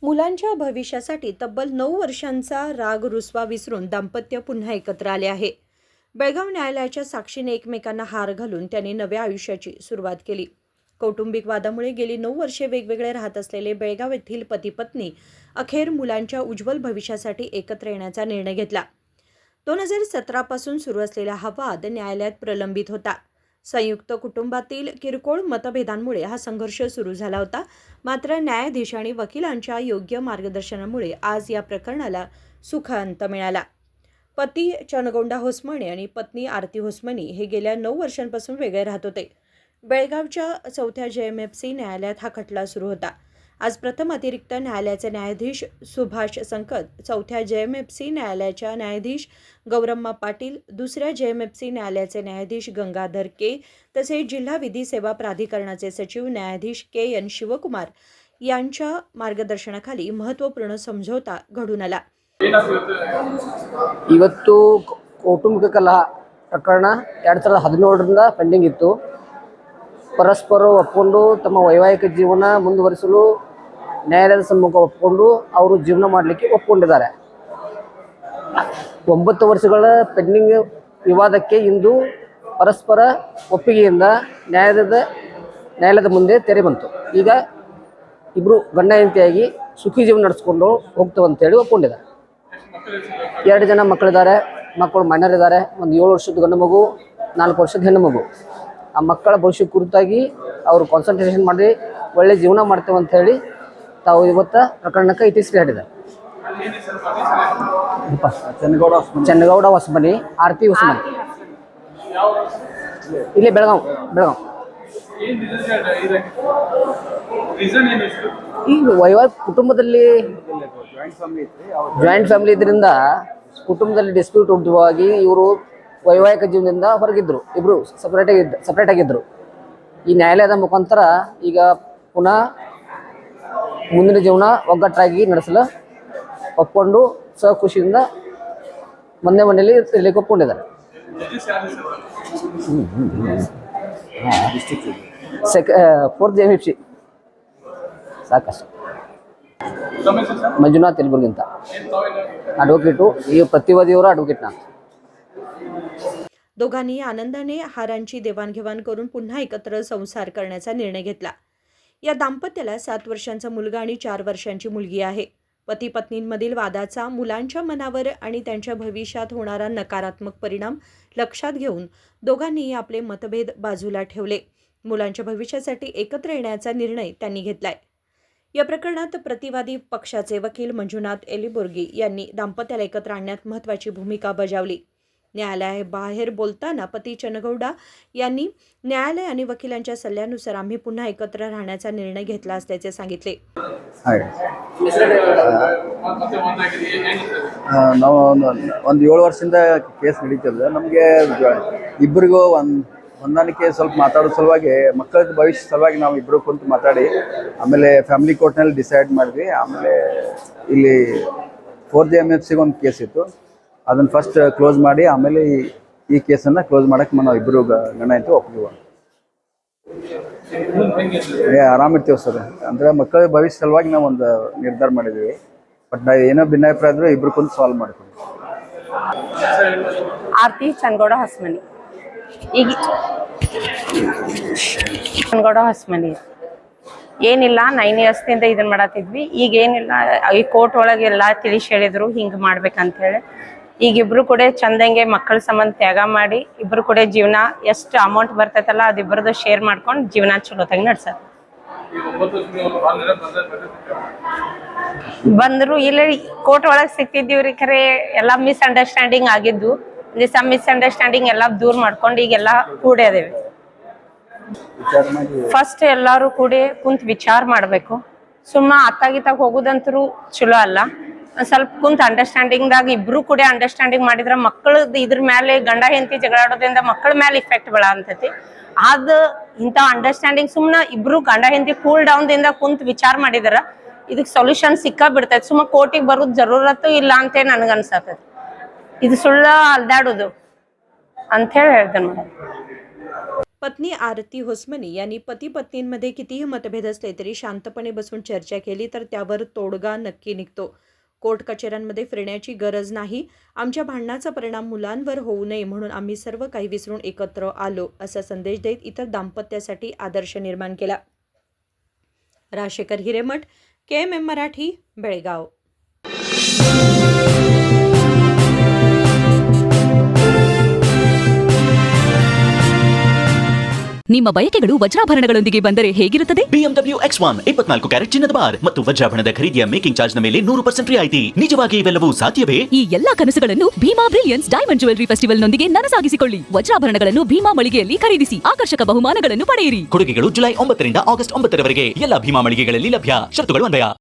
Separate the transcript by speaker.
Speaker 1: मुलांच्या भविष्यासाठी तब्बल 9 वर्षांचा राग रुसवा विसरून दाम्पत्य पुन्हा एकत्र आले आहे. बेळगाव न्यायालयाच्या साक्षीने एकमेकांना हार घालून त्यांनी नव्या आयुष्याची सुरुवात केली. कौटुंबिक वादामुळे गेली 9 वर्षे वेगवेगळे राहत असलेले बेळगाव येथील पती पत्नी अखेर मुलांच्या उज्ज्वल भविष्यासाठी एकत्र येण्याचा निर्णय घेतला. 2017 पासून सुरू असलेला हा वाद न्यायालयात प्रलंबित होता. संयुक्त कुटुंबातील किरकोळ मतभेदांमुळे हा संघर्ष सुरू झाला होता. मात्र न्यायाधीश आणि वकिलांच्या योग्य मार्गदर्शनामुळे आज या प्रकरणाला सुखांत मिळाला. पती चनगौंडा होसमणे आणि पत्नी आरती होसमणी हे गेल्या 9 वर्षांपासून वेगळे राहत होते. बेळगावच्या 4थ्या JMFC न्यायालयात हा खटला सुरू होता. आज प्रथम अतिरिक्त न्यायालयाचे न्यायाधीश सुभाष संकत, 4थ्या JMFC न्यायालयाच्या न्यायाधीश गौरम्मा पाटील, 2ऱ्या JMFC न्यायालयाचे न्यायाधीश गंगाधर के, तसेच जिल्हा विधी सेवा प्राधिकरणाचे सचिव न्यायाधीश KN शिवकुमार यांच्या मार्गदर्शनाखाली महत्त्वपूर्ण समझोता घडून आला.
Speaker 2: ಇವತ್ತು ಕೌಟುಂಬಿಕ ಕಲಹ ಪ್ರಕರಣ 2017ರಿಂದ ಪೆಂಡಿಂಗ್ ಇತ್ತು. ಪರಸ್ಪರ ಒಪ್ಪಿಕೊಂಡು ತಮ್ಮ ವೈವಾಹಿಕ ಜೀವನ ಮುಂದುವರಿಸಲು ನ್ಯಾಯಾಲಯದ ಸಮ್ಮುಖ ಒಪ್ಪಿಕೊಂಡು ಅವರು ಜೀವನ ಮಾಡಲಿಕ್ಕೆ ಒಪ್ಪಿಕೊಂಡಿದ್ದಾರೆ. 9 ವರ್ಷಗಳ ಪೆಂಡಿಂಗ್ ವಿವಾದಕ್ಕೆ ಇಂದು ಪರಸ್ಪರ ಒಪ್ಪಿಗೆಯಿಂದ ನ್ಯಾಯಾಲಯದ ಮುಂದೆ ತೆರೆ ಬಂತು. ಈಗ ಇಬ್ಬರು ಗಂಡ ಹೆಂಡತಿಯಾಗಿ ಸುಖಿ ಜೀವನ ನಡೆಸ್ಕೊಂಡು ಹೋಗ್ತೇವೆ ಅಂತೇಳಿ ಒಪ್ಕೊಂಡಿದ್ದಾರೆ. 2 ಜನ ಮಕ್ಕಳಿದ್ದಾರೆ. ಮಕ್ಕಳು ಮೈನರ್ ಇದ್ದಾರೆ. ಒಂದು 7 ವರ್ಷದ ಗಂಡು ಮಗು, 4 ವರ್ಷದ ಹೆಣ್ಣು ಮಗು. ಆ ಮಕ್ಕಳ ಭವಿಷ್ಯ ಕುರಿತಾಗಿ ಅವರು ಕಾನ್ಸಂಟ್ರೇಷನ್ ಮಾಡಿ ಒಳ್ಳೆ ಜೀವನ ಮಾಡ್ತೇವೆ ಅಂತ ಹೇಳಿ ತಾವು ಇವತ್ತು ಪ್ರಕರಣಕ್ಕೆ ಇತಿಶ್ರೀ ಹಾಡಿದ್ದಾರೆ. ಚನ್ನಗೌಡ ಹೊಸಮನಿ, ಆರತಿ ಹೊಸಮನಿ, ಇಲ್ಲೇ ಬೆಳಗಾವ್. ಈಗ ವೈವಾಹಿಕ ಕುಟುಂಬದಲ್ಲಿ ಜಾಯಿಂಟ್ ಫ್ಯಾಮಿಲಿ ಇದರಿಂದ ಕುಟುಂಬದಲ್ಲಿ ಡಿಸ್ಪ್ಯೂಟ್ ಉಂಟುವಾಗಿ ಇವರು ವೈವಾಹಿಕ ಜೀವನದಿಂದ ಹೊರಗಿದ್ರು. ಇಬ್ಬರು ಸಪ್ರೇಟ್ ಆಗಿದ್ದರು. ಈ ನ್ಯಾಯಾಲಯದ ಮುಖಾಂತರ ಈಗ ಪುನಃ ಮುಂದಿನ ಜೀವನ ಒಗ್ಗಟ್ಟಾಗಿ ನಡೆಸಲು ಒಪ್ಕೊಂಡು ಖುಷಿಯಿಂದ ಒಂದೇ ಮನೆಯಲ್ಲಿ ಇರಲಿಕ್ಕೆ ಒಪ್ಕೊಂಡಿದ್ದಾರೆ. 4th JMFC ಸಾಕಷ್ಟು. ಮಂಜುನಾಥ್ ಯಲಬುರ್ಗಿ ಅಂತ ॲडव्होकेटು, ಈ प्रतिवादीवर ॲडव्होकेट ना.
Speaker 1: दोघांनी आनंदाने हारांची देवाणघेवाण करून पुन्हा एकत्र संसार करण्याचा निर्णय घेतला. या दाम्पत्याला 7 वर्षांचा मुलगा आणि 4 वर्षांची मुलगी आहे. पती पत्नींमधील वादाचा मुलांच्या मनावर आणि त्यांच्या भविष्यात होणारा नकारात्मक परिणाम लक्षात घेऊन दोघांनी आपले मतभेद बाजूला ठेवले. मुलांच्या भविष्यासाठी एकत्र येण्याचा निर्णय त्यांनी घेतलाय. या प्रकरणात प्रतिवादी पक्षाचे वकील मंजुनाथ एलिबुर्गी यांनी दाम्पत्याला एकत्र आणण्यात महत्त्वाची भूमिका बजावली. न्यायालयाबाहेर बोलताना पती चनगौडा यांनी न्यायालय आणि वकिलांच्या सल्ल्यानुसार आम्ही पुन्हा एकत्र राहण्याचा निर्णय घेतला असल्याचे सांगितले.
Speaker 3: ನಾವು ಒಂದು 7 ವರ್ಷದಿಂದ ಕೇಸ್ ನಡೀತಿದೆ. ನಮಗೆ ಇಬ್ಬರಿಗೂ ಹೊಂದಾಣಿಕೆ ಸ್ವಲ್ಪ ಮಾತಾಡೋ ಸಲುವಾಗಿ, ಮಕ್ಕಳ ಭವಿಷ್ಯ ಸಲುವಾಗಿ ನಾವು ಇಬ್ಬರು ಕುಂತು ಮಾತಾಡಿ ಆಮೇಲೆ ಫ್ಯಾಮಿಲಿ ಕೋರ್ಟ್ನಲ್ಲಿ ಡಿಸೈಡ್ ಮಾಡಿದ್ವಿ. ಆಮೇಲೆ ಇಲ್ಲಿ 4th JMFCಗೆ ಒಂದು ಕೇಸ್ ಇತ್ತು, ಅದನ್ನು ಫಸ್ಟ್ ಕ್ಲೋಸ್ ಮಾಡಿ ಆಮೇಲೆ ಈ ಕೇಸನ್ನು ಕ್ಲೋಸ್ ಮಾಡೋಕ್ಕೆ ನಾವು ಇಬ್ಬರು ಗಂಡ ಹೆಂಡತಿ ಒಪ್ಪಿದ್ವಿ. ಆರಾಮಿರ್ತೀವಿ ಸರ್. ಅಂದರೆ ಮಕ್ಕಳ ಭವಿಷ್ಯ ಸಲುವಾಗಿ ನಾವು ಒಂದು ನಿರ್ಧಾರ ಮಾಡಿದ್ವಿ. ಬಟ್ ನಾವು ಏನೋ ಭಿನ್ನಾಭಿಪ್ರಾಯ ಇದ್ರೂ ಇಬ್ಬರು ಕುಂತು ಸಾಲ್ವ್ ಮಾಡ್ತೀವಿ.
Speaker 4: ಆರತಿ ಚನ್ನಗೌಡ ಹೊಸಮನಿ. ಈಗ ಚನ್ನಗೌಡ ಹೊಸಮನಿ ಏನಿಲ್ಲ, 9 ಇಯರ್ಸ್ದಿಂದ ಇದನ್ನ ಮಾಡತ್ತಿದ್ವಿ. ಈಗ ಏನಿಲ್ಲ, ಈ ಕೋರ್ಟ್ ಒಳಗೆಲ್ಲ ತಿಳಿಸಿ ಹೇಳಿದ್ರು ಹಿಂಗೆ ಮಾಡ್ಬೇಕಂತೇಳಿ. ಈಗ ಇಬ್ರು ಕೂಡ ಚಂದಂಗೆ ಮಕ್ಕಳ ಸಂಬಂಧ ತ್ಯಾಗ ಮಾಡಿ ಇಬ್ರು ಕೂಡ ಜೀವನ ಎಷ್ಟು ಅಮೌಂಟ್ ಬರ್ತೈತಲ್ಲ ಅದಿಬ್ಬರದು ಶೇರ್ ಮಾಡ್ಕೊಂಡು ಜೀವನ ಚಲೋತಾಗಿ ನಡ್ಸತ್. ಬಂದ್ರು ಇಲ್ಲ, ಕೋರ್ಟ್ ಒಳಗೆ ಸಿಕ್ತಿದ್ದೀವ್ರಿ. ಖರೆ ಎಲ್ಲ ಮಿಸ್ಅಂಡರ್ಸ್ಟ್ಯಾಂಡಿಂಗ್ ಆಗಿದ್ದು, ಮಿಸ್ಅಂಡರ್ಸ್ಟ್ಯಾಂಡಿಂಗ್ ಎಲ್ಲ ದೂರ ಮಾಡ್ಕೊಂಡು ಈಗೆಲ್ಲ ಕೂಡೇ ಅದೇವಿ. ಫಸ್ಟ್ ಎಲ್ಲಾರು ಕೂಡಿ ಕುಂತ್ ವಿಚಾರ ಮಾಡ್ಬೇಕು. ಸುಮ್ಮ ಅತ್ತಾಗಿತ್ತಾಗ ಹೋಗುದಂತರೂ ಚಲೋ ಅಲ್ಲ. ಸ್ವಲ್ಪ ಕುಂತ ಅಂಡರ್ಸ್ಟ್ಯಾಂಡಿಂಗ್ದಾಗ ಇಬ್ರು ಕೂಡ ಅಂಡರ್ಸ್ಟ್ಯಾಂಡಿಂಗ್ ಮಾಡಿದ್ರ ಮಕ್ಕಳದ್ದು ಇದ್ರ ಮೇಲೆ ಗಂಡ ಹೆಂಡತಿ ಜಗಳಾಡೋದ್ರಿಂದ ಮಕ್ಕಳ ಮೇಲೆ ಇಫೆಕ್ಟ್ ಬೀಳ ಅಂತೈತಿ. ಅದ ಇಂಥ ಅಂಡರ್ಸ್ಟ್ಯಾಂಡಿಂಗ್ ಸುಮ್ಮನೆ ಇಬ್ರು ಗಂಡ ಹೆಂಡತಿ ಕೂಲ್ ಡೌನ್ ದಿಂದ ಕುಂತ ವಿಚಾರ ಮಾಡಿದ್ರ ಇದಕ್ಕೆ ಸೊಲ್ಯೂಷನ್ ಸಿಕ್ಕಾ ಬಿಡ್ತೈತಿ. ಸುಮ್ಮ ಕೋರ್ಟಿಗೆ ಬರೋದ್ ಜರೂರತ್ತು ಇಲ್ಲ ಅಂತ ನನಗ ಅನ್ಸತೈತಿ. ಇದು ಸುಳ್ಳ ಅಲ್ದಾಡೋದು ಅಂತ ಹೇಳಿ ಹೇಳ್ತೇನೆ ಮೇಡಮ್.
Speaker 1: पत्नी आरती होसमनी यांनी पती पत्नींमध्ये कितीही मतभेद असले तरी शांतपणे बसून चर्चा केली तर त्यावर तोडगा नक्की निघतो. कोर्ट कचेऱ्यांमध्ये फिरण्याची गरज नाही. आमच्या भांडणाचा परिणाम मुलांवर होऊ नये म्हणून आम्ही सर्व काही विसरून एकत्र आलो असा संदेश देत इतर दाम्पत्यासाठी आदर्श निर्माण केला. राजशेखर हिरेमठ, KMM मराठी, बेळगाव.
Speaker 5: ನಿಮ್ಮ ಬಯಕೆಗಳು ವಜ್ರಾಭರಣಗಳೊಂದಿಗೆ ಬಂದರೆ ಹೇಗಿರುತ್ತದೆ?
Speaker 6: BMW X1 24 ಕ್ಯಾರೆಟ್ ಚಿನ್ನದ ಬಾರ್ ಮತ್ತು ವಜ್ರಾಭರಣದ ಖರೀದಿಯ ಮೇಕಿಂಗ್ ಚಾರ್ಜ್ ನ ಮೇಲೆ 100% ರಿಯಾಯಿತಿ. ನಿಜವಾಗಿ ಇವೆಲ್ಲವೂ ಸಾಧ್ಯವೇ?
Speaker 5: ಈ ಎಲ್ಲಾ ಕನಸುಗಳನ್ನು Bhima brilliance diamond jewellery festival ನೊಂದಿಗೆ ನನಸಾಗಿಸಿಕೊಳ್ಳಿ. ವಜ್ರಾಭರಣಗಳನ್ನು ಭೀಮಾ ಮಳಿಗೆಯಲ್ಲಿ ಖರೀದಿಸಿ ಆಕರ್ಷಕ ಬಹುಮಾನಗಳನ್ನು ಪಡೆಯಿರಿ.
Speaker 6: ಕೊಡುಗೆಗಳು ಜುಲೈ 9 ರಿಂದ ಆಗಸ್ಟ್ 9 ರವರೆಗೆ ಎಲ್ಲ ಭೀಮಾ ಮಳಿಗೆಗಳಲ್ಲಿ ಲಭ್ಯ. ಷರತ್ತುಗಳು ಅನ್ವಯ.